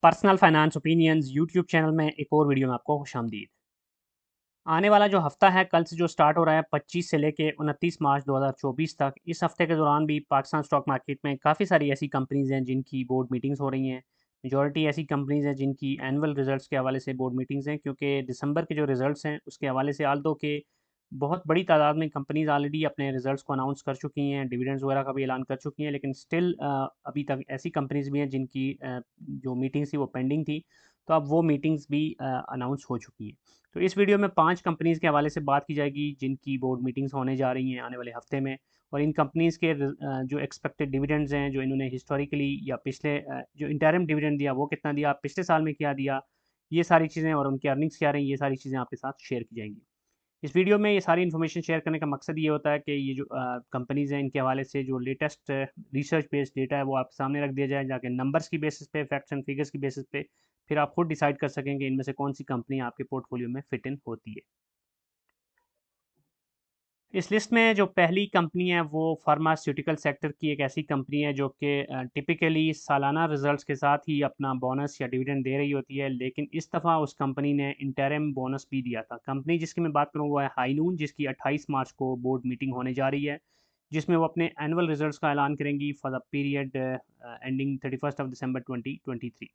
Personal finance opinions YouTube channel में एक और वीडियो में आपको खुशामदीद। आने वाला जो हफ्ता है कल से जो स्टार्ट हो रहा है 25 से लेके 29 मार्च 2024 तक, इस हफ्ते के दौरान भी पाकिस्तान स्टॉक मार्केट में काफ़ी सारी ऐसी कंपनीज़ हैं जिनकी बोर्ड मीटिंग्स हो रही हैं। मेजॉरिटी ऐसी कंपनीज़ हैं जिनकी एनुअल रिजल्ट्स के हवाले से बोर्ड मीटिंग्स हैं, क्योंकि दिसंबर के जो रिजल्ट्स हैं उसके हवाले से आल्दो के बहुत बड़ी तादाद में कंपनीज़ ऑलरेडी अपने रिजल्ट्स को अनाउंस कर चुकी हैं, डिविडेंड्स वगैरह का भी ऐलान कर चुकी हैं, लेकिन स्टिल अभी तक ऐसी कंपनीज़ भी हैं जिनकी जो मीटिंग्स थी वो पेंडिंग थी। तो अब वो मीटिंग्स भी अनाउंस हो चुकी हैं। तो इस वीडियो में 5 कंपनीज़ के हवाले से बात की जाएगी जिनकी बोर्ड मीटिंग्स होने जा रही हैं आने वाले हफ्ते में, और इन कंपनीज़ के जो एक्सपेक्टेड डिविडेंड्स हैं, जो इन्होंने हिस्टोरिकली या पिछले जो इंटरिम डिविडेंड दिया वो कितना दिया, पिछले साल में क्या दिया, ये सारी चीज़ें और उनकी अर्निंग्स क्या रही, ये सारी चीज़ें आपके साथ शेयर की जाएंगी। इस वीडियो में ये सारी इन्फॉर्मेशन शेयर करने का मकसद ये होता है कि ये जो कंपनीज़ हैं इनके हवाले से जो लेटेस्ट रिसर्च बेस्ड डेटा है वो आपके सामने रख दिया जाए, जाके नंबर्स की बेसिस पे, फैक्ट्स एंड फिगर्स की बेसिस पे फिर आप खुद डिसाइड कर सकेंगे इनमें से कौन सी कंपनी आपके पोर्टफोलियो में फिट इन होती है। इस लिस्ट में जो पहली कंपनी है वो फार्मास्यूटिकल सेक्टर की एक ऐसी कंपनी है जो कि टिपिकली सालाना रिजल्ट्स के साथ ही अपना बोनस या डिविडेंड दे रही होती है, लेकिन इस दफ़ा उस कंपनी ने इंटरिम बोनस भी दिया था। कंपनी जिसकी मैं बात करूँ वो है हाइनून, जिसकी 28 मार्च को बोर्ड मीटिंग होने जा रही है, जिसमें वो अपने एनुअल रिजल्ट्स का ऐलान करेंगी फॉर द पीरियड एंडिंग 31 दिसंबर 2023।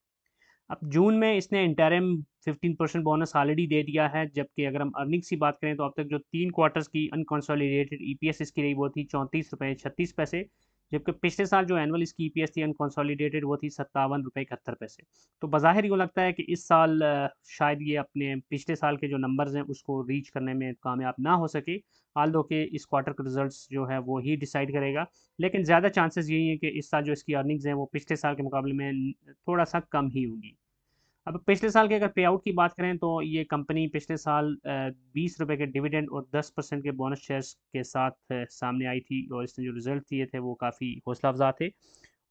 अब जून में इसने इंटरिम 15% बोनस ऑलरेडी दे दिया है, जबकि अगर हम अर्निंग्स की बात करें तो अब तक जो 3 क्वार्टर्स की अनकंसोलिडेटेड ईपीएस इसकी रही वो थी 34 रुपये 36 पैसे, जबकि पिछले साल जो एनुअल इसकी ईपीएस थी अनकंसोलिडेटेड वो थी 57 रुपये 71 पैसे। तो बाज़ाहिर यूँ लगता है कि इस साल शायद ये अपने पिछले साल के जो नंबर्स हैं उसको रीच करने में कामयाब ना हो सके, आल्दो के इस क्वार्टर का रिजल्ट्स जो है वो ही डिसाइड करेगा। लेकिन ज़्यादा चांसेस यही है कि इस साल जो इसकी अर्निंग्स हैं वो पिछले साल के मुकाबले में थोड़ा सा कम ही होंगी। अब पिछले साल के अगर पे आउट की बात करें तो ये कंपनी पिछले साल 20 रुपये के डिविडेंड और 10% के बोनस शेयर्स के साथ सामने आई थी, और इसने जो रिजल्ट दिए थे वो काफ़ी हौसला अफजा थे।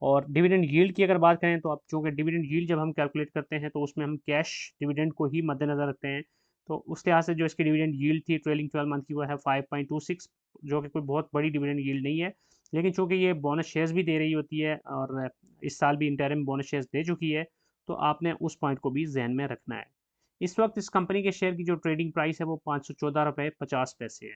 और डिविडेंड यील्ड की अगर बात करें तो अब चूँकि डिविडेंड यील्ड जब हम कैलकुलेट करते हैं तो उसमें हम कैश डिविडेंड को ही मद्देनज़र रखते हैं, तो उस लिहाज से जो इसकी डिविडेंड यील्ड थी ट्रेलिंग 12 मंथ की वो है 5.26, जो कि कोई बहुत बड़ी डिविडेंड यील्ड नहीं है। लेकिन चूँकि ये बोनस शेयर्स भी दे रही होती है और इस साल भी इंटरिम बोनस शेयर्स दे चुकी है, तो आपने उस पॉइंट को भी ज़हन में रखना है। इस वक्त इस कंपनी के शेयर की जो ट्रेडिंग प्राइस है वो 514 रुपये 50 पैसे है।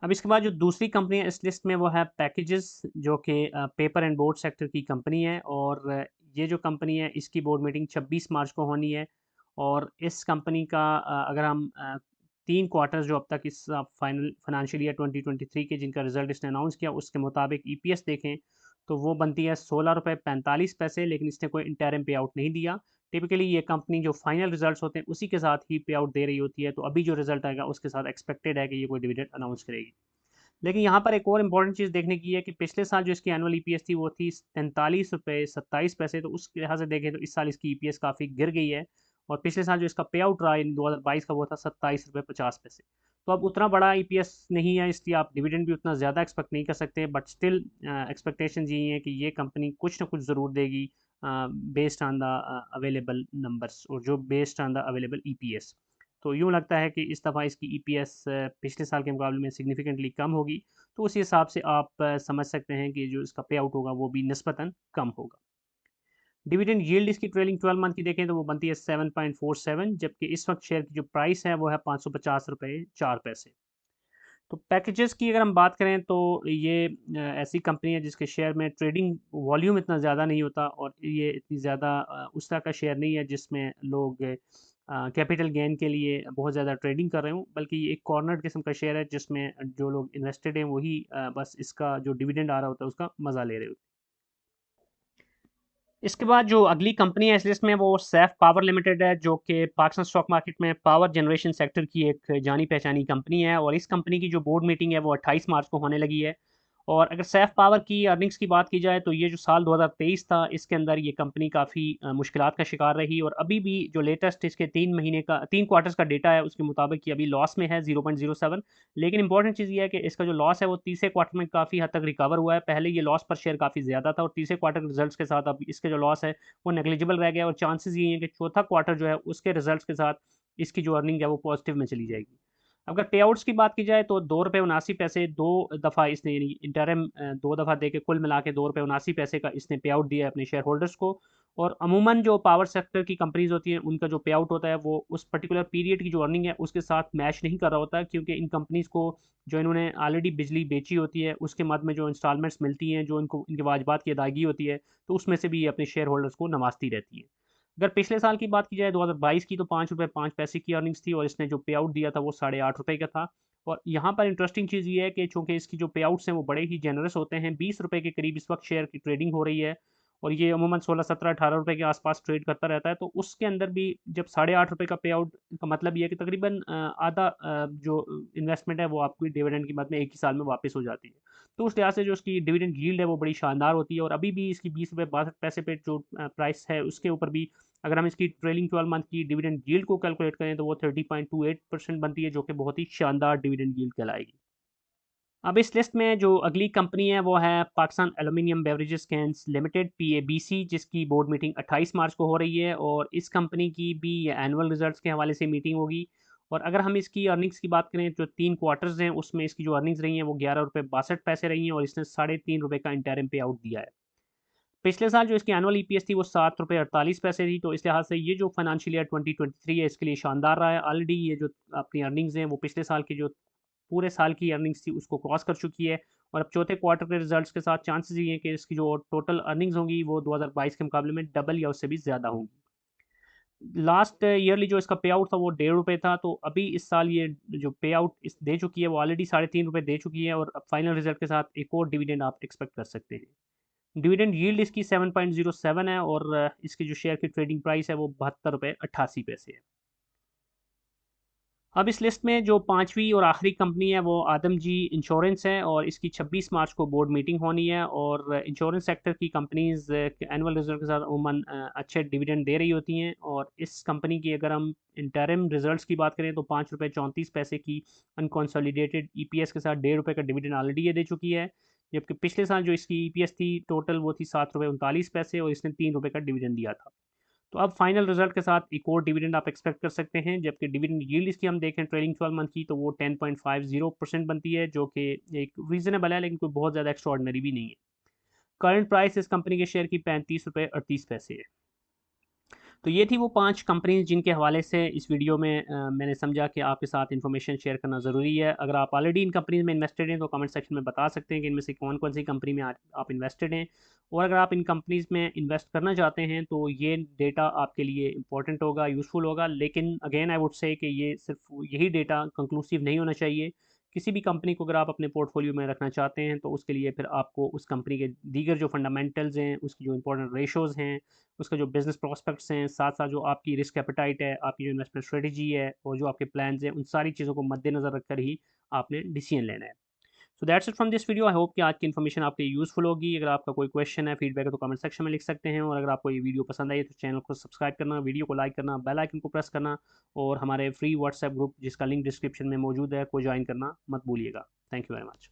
अब इसके बाद जो दूसरी कंपनी है इस लिस्ट में वो है पैकेजेस, जो कि पेपर एंड बोर्ड सेक्टर की कंपनी है, और ये जो कंपनी है इसकी बोर्ड मीटिंग 26 मार्च को होनी है। और इस कंपनी का अगर हम 3 क्वार्टर्स जो अब तक इस फाइनल फाइनेंशियल ईयर 2023 के जिनका रिजल्ट इसने अनाउंस किया उसके मुताबिक ईपीएस देखें तो वो बनती है 16 रुपये 45 पैसे, लेकिन इसने कोई इंटरिम पे आउट नहीं दिया। टिपिकली ये कंपनी जो फाइनल रिजल्ट्स होते हैं उसी के साथ ही पे आउट दे रही होती है, तो अभी जो रिजल्ट आएगा उसके साथ एक्सपेक्टेड है कि ये कोई डिविडेंड अनाउंस करेगी। लेकिन यहाँ पर एक और इम्पॉर्टेंट चीज़ देखने की है कि पिछले साल जो इसकी एनुअल ईपीएस थी वो थी 43 रुपये 27 पैसे, तो उस लिहाज से देखें तो इस साल इसकी ईपीएस काफ़ी गिर गई है, और पिछले साल जो इसका पे आउट रहा इन 2022 का वो था 27 रुपये 50 पैसे। तो अब उतना बड़ा ईपीएस नहीं है, इसलिए आप डिविडेंड भी उतना ज़्यादा एक्सपेक्ट नहीं कर सकते, बट स्टिल एक्सपेक्टेशन यही है कि ये कंपनी कुछ ना कुछ ज़रूर देगी based on the available numbers, और जो based on the available EPS. तो यूँ लगता है कि इस दफ़ा इसकी ईपीएस पिछले साल के मुकाबले में सिग्निफिकेंटली कम होगी, तो उसी हिसाब से आप समझ सकते हैं कि जो इसका पे आउट होगा वो भी निस्बतन कम होगा। डिविडेंड यील्ड इसकी ट्रेलिंग 12 मंथ की देखें तो वो बनती है 7.47, जबकि इस वक्त शेयर की जो प्राइस है वो है 550 रुपये 4 पैसे। तो पैकेजेस की अगर हम बात करें तो ये ऐसी कंपनी है जिसके शेयर में ट्रेडिंग वॉल्यूम इतना ज़्यादा नहीं होता, और ये इतनी ज़्यादा उस तरह का शेयर नहीं है जिसमें लोग कैपिटल गेन के लिए बहुत ज़्यादा ट्रेडिंग कर रहे हों, बल्कि ये एक कॉर्नर्ड किस्म का शेयर है जिसमें जो लोग इन्वेस्टेड हैं वही बस इसका जो डिविडेंड आ रहा होता है उसका मज़ा ले रहे होते हैं। इसके बाद जो अगली कंपनी है इस लिस्ट में वो सैफ पावर लिमिटेड है, जो कि पाकिस्तान स्टॉक मार्केट में पावर जनरेशन सेक्टर की एक जानी पहचानी कंपनी है, और इस कंपनी की जो बोर्ड मीटिंग है वो 28 मार्च को होने लगी है। और अगर सैफ पावर की अर्निंग्स की बात की जाए तो ये जो साल 2023 था इसके अंदर ये कंपनी काफ़ी मुश्किलात का शिकार रही, और अभी भी जो लेटेस्ट इसके 3 क्वार्टर्स का डेटा है उसके मुताबिक ये अभी लॉस में है 0.07। लेकिन इंपॉर्टेंट चीज़ ये है कि इसका जो लॉस है वो तीसरे क्वार्टर में काफ़ी हद तक रिकवर हुआ है। पहले ये लॉस पर शेयर काफ़ी ज़्यादा था, और तीसरे क्वार्टर के रिजल्ट्स के साथ अब इसके जो लॉस है वो नेग्लिजिबल रह गया, और चांसेस ये हैं कि चौथा क्वार्टर जो है उसके रिजल्ट्स के साथ इसकी जो अर्निंग है वो पॉजिटिव में चली जाएगी। अगर पे आउट्स की बात की जाए तो 2 रुपये 79 पैसे दो दफ़ा इसने यानी इंटरिम 2 दफ़ा दे के कुल मिला के 2 रुपये 79 पैसे का इसने पे आउट दिया है अपने शेयर होल्डर्स को। और अमूमन जो पावर सेक्टर की कंपनीज होती हैं उनका जो पे आउट होता है वो उस पर्टिकुलर पीरियड की जो अर्निंग है उसके साथ मैच नहीं कर रहा होता, क्योंकि इन कंपनीज़ को जो इन्होंने ऑलरेडी बिजली बेची होती है उसके मद में जो इंस्टॉलमेंट्स मिलती हैं, जो इनको इनके वाजबात की अदायगी होती है, तो उसमें से भी ये अपने शेयर होल्डर्स को नवाजती रहती है। अगर पिछले साल की बात की जाए 2022 की, तो ₹5.05 की अर्निंग्स थी और इसने जो पे आउट दिया था वो ₹8.5 का था। और यहाँ पर इंटरेस्टिंग चीज़ ये है कि चूँकि इसकी जो पे आउट्स हैं वो बड़े ही जेनरस होते हैं, ₹20 के करीब इस वक्त शेयर की ट्रेडिंग हो रही है और ये अमूमन 16, 17, ₹18 के आसपास ट्रेड करता रहता है। तो उसके अंदर भी जब ₹8.5 का पे आउट का मतलब ये है कि तकरीबन आधा जो इन्वेस्टमेंट है वो आपको डिविडेंड की मद में 1 ही साल में वापस हो जाती है। तो उस लिहाज से जो उसकी डिविडेंड यील्ड है वो बड़ी शानदार होती है और अभी भी इसकी ₹20.62 पे जो प्राइस है उसके ऊपर भी अगर हम इसकी ट्रेलिंग 12 मंथ की डिविडेंड यील्ड को कैलकुलेट करें तो वो 30.28% बनती है, जो कि बहुत ही शानदार डिविडेंड यील्ड कहलाएगी। अब इस लिस्ट में जो अगली कंपनी है वो है Pakistan aluminium beverages cans limited PABC, जिसकी बोर्ड मीटिंग 28 मार्च को हो रही है और इस कंपनी की भी एनुअल रिजल्ट्स के हवाले से मीटिंग होगी। और अगर हम इसकी अर्निंग्स की बात करें, जो 3 क्वार्टर्स हैं उसमें इसकी जो अर्निंग्स रही हैं वो ₹11.62 रही हैं और इसने ₹3.5 का इंटरिम पे आउट दिया है। पिछले साल जो इसकी एनुअल EPS थी वो ₹7.48 थी, तो इस लिहाज से ये जो फाइनेंशियल ईयर 2023 है इसके लिए शानदार रहा है। ऑलरेडी ये जो अपनी अर्निंग्स हैं वो पिछले साल की जो पूरे साल की अर्निंग्स थी उसको क्रॉस कर चुकी है और अब चौथे क्वार्टर के रिजल्ट्स के साथ चांसेस ये हैं कि इसकी जो टोटल अर्निंग्स होंगी वो 2022 के मुकाबले में डबल या उससे भी ज़्यादा होंगी। लास्ट ईयरली जो इसका पे आउट था वो ₹1.5 था, तो अभी इस साल ये जो पे आउट इस दे चुकी है वो ऑलरेडी ₹3.5 दे चुकी है और अब फाइनल रिजल्ट के साथ एक और डिविडेंड आप एक्सपेक्ट कर सकते हैं। डिविडेंड यील्ड इसकी 7.07 है और इसकी जो शेयर की ट्रेडिंग प्राइस है वो ₹72.88 है। अब इस लिस्ट में जो पांचवी और आखिरी कंपनी है वो आदमजी इंश्योरेंस है और इसकी 26 मार्च को बोर्ड मीटिंग होनी है और इंश्योरेंस सेक्टर की कंपनीज एनुअल रिजल्ट के साथ अमूमन अच्छे डिविडेंड दे रही होती हैं और इस कंपनी की अगर हम इंटरिम रिजल्ट्स की बात करें तो ₹5.34 की अनकॉन्सोलिडेटेड EPS के साथ ₹1.5 का डिविडेंड ऑलरेडी ये दे चुकी है, जबकि पिछले साल जो इसकी EPS थी टोटल वो थी ₹7.39 और इसने ₹3 का डिविडेंड दिया था। तो अब फाइनल रिजल्ट के साथ एक और डिविडेंड आप एक्सपेक्ट कर सकते हैं, जबकि डिविडेंड यील्ड इसकी हम देखें ट्रेलिंग 12 मंथ की तो वो 10.50% बनती है, जो कि एक रीजनेबल है लेकिन कोई बहुत ज़्यादा एक्स्ट्रॉर्डनरी भी नहीं है। करंट प्राइस इस कंपनी के शेयर की ₹35.38 है। तो ये थी वो 5 कंपनीज़ जिनके हवाले से इस वीडियो में मैंने समझा कि आपके साथ इन्फॉर्मेशन शेयर करना ज़रूरी है। अगर आप ऑलरेडी इन कंपनीज़ में इन्वेस्टेड हैं तो कमेंट सेक्शन में बता सकते हैं कि इनमें से कौन-कौन सी कंपनी में आप इन्वेस्टेड हैं। और अगर आप इन कंपनीज़ में इन्वेस्ट करना चाहते हैं तो ये डेटा आपके लिए इम्पोर्टेंट होगा, यूज़फुल होगा। लेकिन अगेन आई वुड से कि ये सिर्फ यही डेटा कंक्लूसिव नहीं होना चाहिए। किसी भी कंपनी को अगर आप अपने पोर्टफोलियो में रखना चाहते हैं तो उसके लिए फिर आपको उस कंपनी के दीगर जो फंडामेंटल्स हैं, उसकी जो इंपॉर्टेंट रेशोज़ हैं, उसका जो बिज़नेस प्रॉस्पेक्ट्स हैं, साथ-साथ जो आपकी रिस्क एपेटाइट है, आपकी जो इन्वेस्टमेंट स्ट्रेटजी है और जो आपके प्लान्स हैं, उन सारी चीज़ों को मद्देनज़र रखकर ही आपने डिसीजन लेना है। So that's it from this video. I hope कि आज की इन्फॉर्मेशन आपके लिए यूज़फुल होगी। अगर आपका कोई क्वेश्चन है, फीडबैक है तो कमेंट सेक्शन में लिख सकते हैं और अगर आपको ये वीडियो पसंद आई है तो चैनल को सब्सक्राइब करना, वीडियो को लाइक करना, बेल आइकन को प्रेस करना और हमारे फ्री व्हाट्सएप ग्रुप जिसका लिंक डिस्क्रिप्शन में मौजूद है को ज्वाइन करना मत भूलिएगा। Thank you very much.